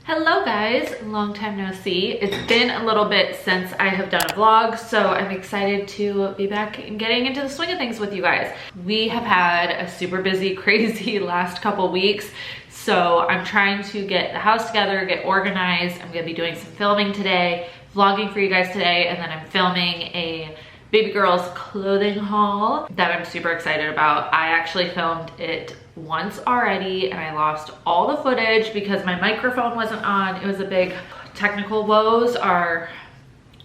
Hello guys, long time no see. It's been a little bit since I have done a vlog, so I'm excited to be back and getting into the swing of things with you guys. We have had a super busy, crazy last couple weeks, so I'm trying to get the house together, get organized. I'm gonna be doing some filming today, vlogging for you guys today, and then I'm filming a baby girl's clothing haul that I'm super excited about. I actually filmed it once already and I lost all the footage because my microphone wasn't on. It was a big technical woes are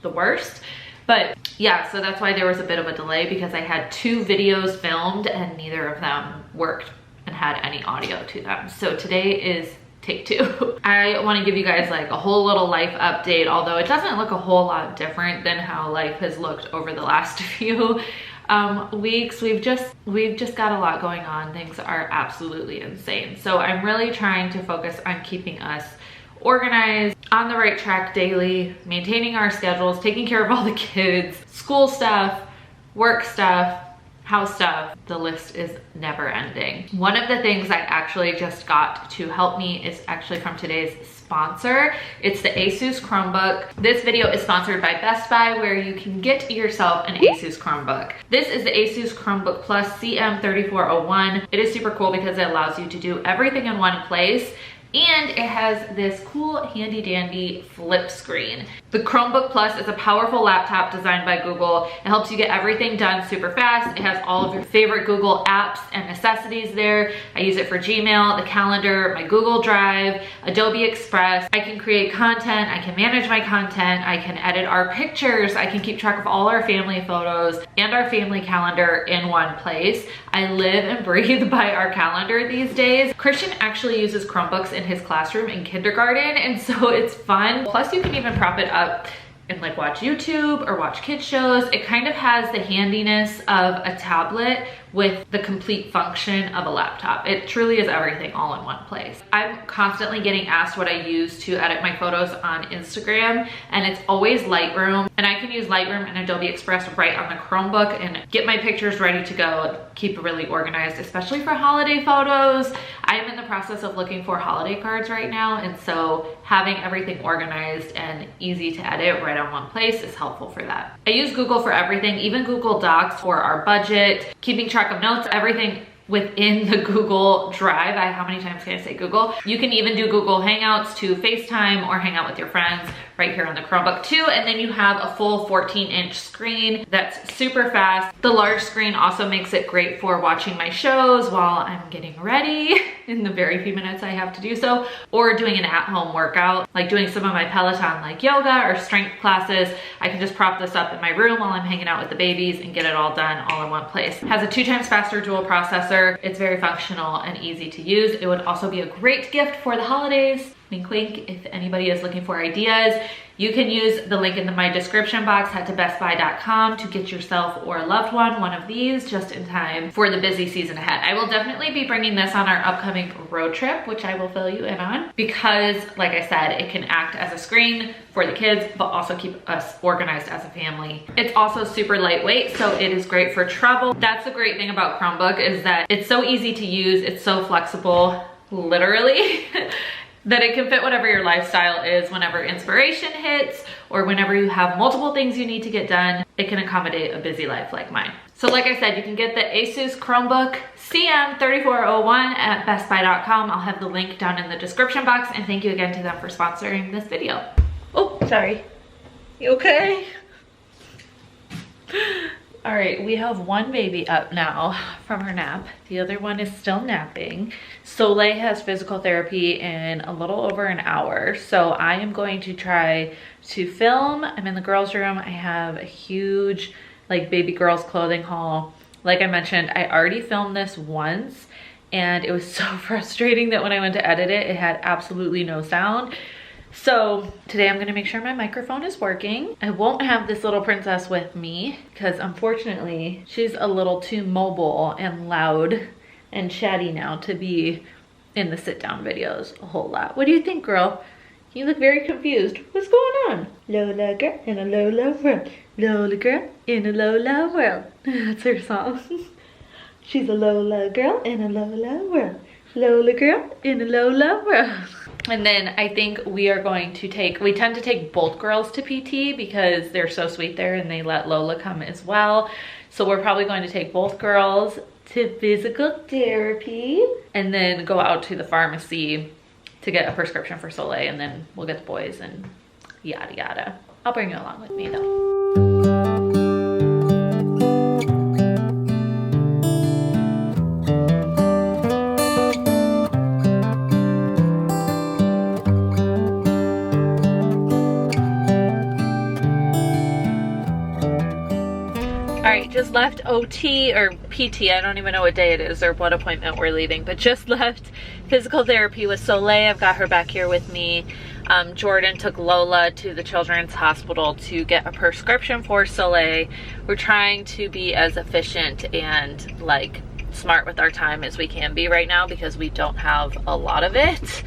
the worst. But yeah, so that's why there was a bit of a delay because I had 2 videos filmed and neither of them worked and had any audio to them. So today is take 2. I want to give you guys like a whole little life update, although it doesn't look a whole lot different than how life has looked over the last few weeks. We've just got a lot going on. Things are absolutely insane. So I'm really trying to focus on keeping us organized, on the right track daily, maintaining our schedules, taking care of all the kids, school stuff, work stuff, house stuff. The list is never ending. One of the things I actually just got to help me is actually from today's sponsor. It's the Asus Chromebook. This video is sponsored by Best Buy, where you can get yourself an Asus Chromebook. This is the Asus Chromebook Plus CM3401. It is super cool because it allows you to do everything in one place. And it has this cool handy dandy flip screen. The Chromebook Plus is a powerful laptop designed by Google. It helps you get everything done super fast. It has all of your favorite Google apps and necessities there. I use it for Gmail, the calendar, my Google Drive, Adobe Express. I can create content, I can manage my content, I can edit our pictures, I can keep track of all our family photos and our family calendar in one place. I live and breathe by our calendar these days. Christian actually uses Chromebooks in his classroom in kindergarten, and so it's fun. Plus you can even prop it up and like watch YouTube or watch kids shows. It kind of has the handiness of a tablet with the complete function of a laptop. It truly is everything all in one place. I'm constantly getting asked what I use to edit my photos on Instagram, and it's always Lightroom. And I can use Lightroom and Adobe Express right on the Chromebook and get my pictures ready to go, keep really organized, especially for holiday photos. I am in the process of looking for holiday cards right now, and so having everything organized and easy to edit right on one place is helpful for that. I use Google for everything, even Google Docs for our budget, keeping track of notes, everything within the Google Drive. How many times can I say Google? You can even do Google Hangouts to FaceTime or hang out with your friends right here on the Chromebook too. And then you have a full 14-inch screen that's super fast. The large screen also makes it great for watching my shows while I'm getting ready in the very few minutes I have to do so, or doing an at-home workout, like doing some of my Peloton like yoga or strength classes. I can just prop this up in my room while I'm hanging out with the babies and get it all done all in one place. It has a 2 times faster dual processor. It's very functional and easy to use. It would also be a great gift for the holidays. Wink wink, if anybody is looking for ideas. You can use the link in my description box. Head to bestbuy.com to get yourself or a loved one of these just in time for the busy season ahead. I will definitely be bringing this on our upcoming road trip, which I will fill you in on, because like I said, it can act as a screen for the kids, but also keep us organized as a family. It's also super lightweight, so it is great for travel. That's the great thing about Chromebook, is that it's so easy to use. It's so flexible, literally. That it can fit whatever your lifestyle is. Whenever inspiration hits or whenever you have multiple things you need to get done, it can accommodate a busy life like mine. So like I said, you can get the Asus Chromebook CM3401 at bestbuy.com. I'll have the link down in the description box, and thank you again to them for sponsoring this video. Oh, sorry. You okay? All right, we have one baby up now from her nap. The other one is still napping. Soleil has physical therapy in a little over an hour, so I am going to try to film. I'm in the girls' room. I have a huge like baby girls clothing haul. Like I mentioned, I already filmed this once, and it was so frustrating that when I went to edit it, it had absolutely no sound. So today I'm gonna make sure my microphone is working. I won't have this little princess with me because unfortunately she's a little too mobile and loud and chatty now to be in the sit down videos a whole lot. What do you think, girl? You look very confused. What's going on? Lola girl in a Lola world. Lola girl in a Lola world. That's her song. She's a Lola girl in a Lola world. Lola girl in Lola world. And then I think we are going to we tend to take both girls to PT because they're so sweet there and they let Lola come as well. So we're probably going to take both girls to physical therapy and then go out to the pharmacy to get a prescription for Soleil, and then we'll get the boys and yada yada. I'll bring you along with me though. Just left OT or PT, I don't even know what day it is or what appointment we're leaving, but just left physical therapy with Soleil. I've got her back here with me. Jordan took Lola to the Children's Hospital to get a prescription for Soleil. We're trying to be as efficient and like smart with our time as we can be right now because we don't have a lot of it.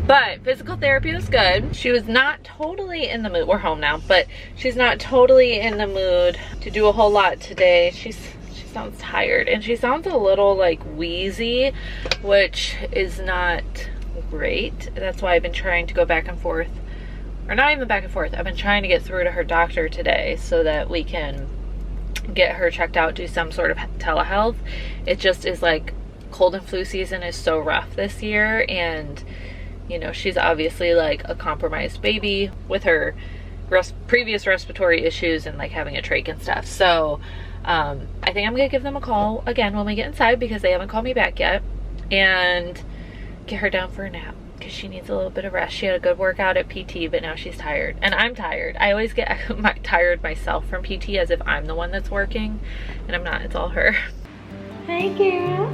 But physical therapy was good. She was not totally in the mood. We're home now, but she's not totally in the mood to do a whole lot today. She sounds tired and she sounds a little like wheezy, which is not great. That's why I've been trying to go back and forth, or not even back and forth. I've been trying to get through to her doctor today so that we can get her checked out, do some sort of telehealth. It just is like cold and flu season is so rough this year, and you know, she's obviously like a compromised baby with her previous respiratory issues and like having a trach and stuff. So I think I'm gonna give them a call again when we get inside because they haven't called me back yet, and get her down for a nap because she needs a little bit of rest. She had a good workout at PT, but now she's tired and I'm tired. I always get tired myself from PT as if I'm the one that's working, and I'm not. It's all her. Hi, girl.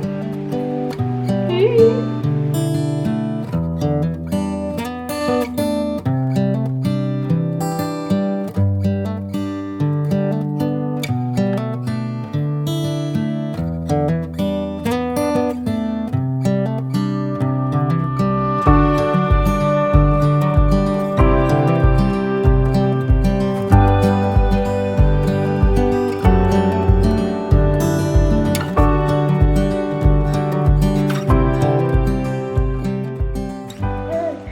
Hey.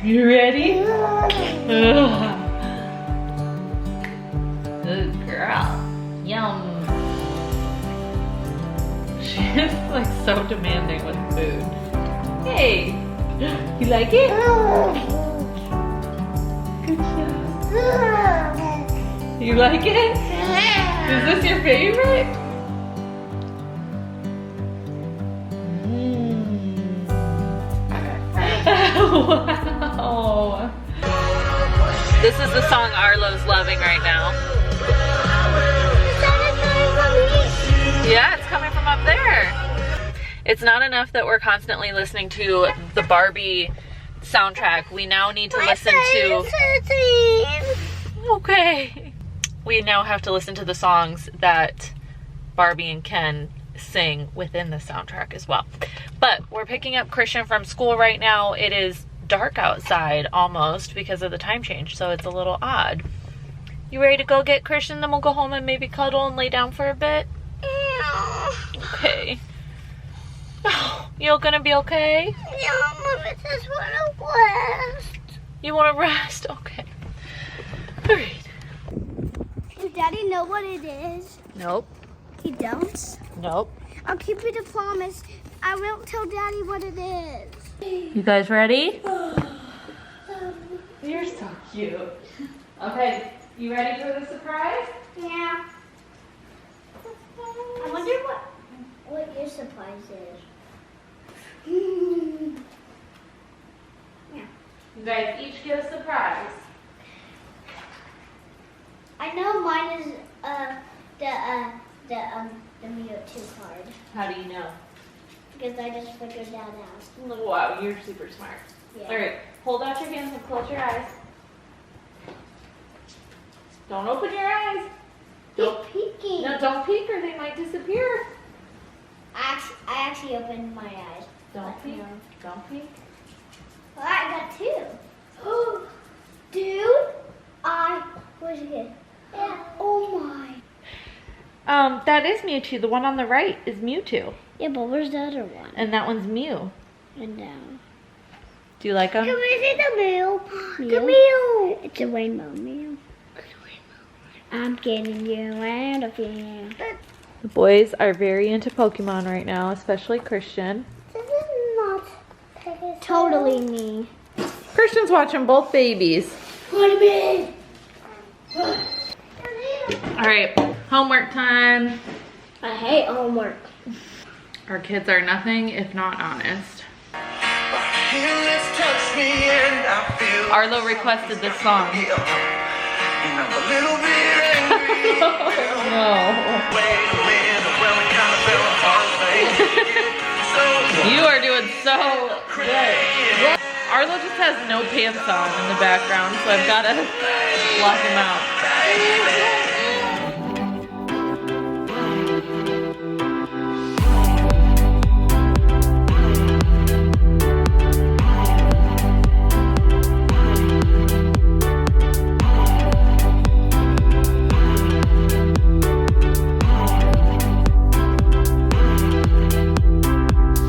You ready? Good girl. Yum. She's like so demanding with food. Hey, you like it? Good job. You like it? Is this your favorite? Wow. This is the song Arlo's loving right now. Yeah, it's coming from up there. It's not enough that we're constantly listening to the Barbie soundtrack. We now need to listen to... Okay. We now have to listen to the songs that Barbie and Ken sing within the soundtrack as well. But we're picking up Christian from school right now. It is dark outside almost because of the time change, so it's a little odd. You ready to go get Christian? Then we'll go home and maybe cuddle and lay down for a bit? Yeah. Okay. Oh, you're gonna be okay? Yeah, Mom, I just want to rest. You want to rest? Okay. Alright. Does Daddy know what it is? Nope. He don't? Nope. I'll keep you the promise. I won't tell Daddy what it is. You guys ready? You're so cute. Okay, you ready for the surprise? Yeah. I wonder what your surprise is. Yeah. You guys each get a surprise. I know mine is the Mewtwo card. How do you know? Because I just figured that out. Wow, you're super smart. Yeah. Alright, hold out your hands and close your eyes. Don't open your eyes. Don't peeking. No, don't peek or they might disappear. I actually opened my eyes. Don't peek. Don't peek. Well, I got two. Oh, dude, where's it again? Yeah. Oh my. That is Mewtwo. The one on the right is Mewtwo. Yeah, but where's the other one? And that one's Mew. and down. Do you like them? Can we see the meal? The meal. It's a rainbow meal. I'm getting you out of here. The boys are very into Pokemon right now, especially Christian. This is not totally me. Christian's watching both babies. What do you mean? All right, homework time. I hate homework. Our kids are nothing if not honest. Arlo requested this song. No. You are doing so good. Arlo just has no pants on in the background, so I've got to block him out.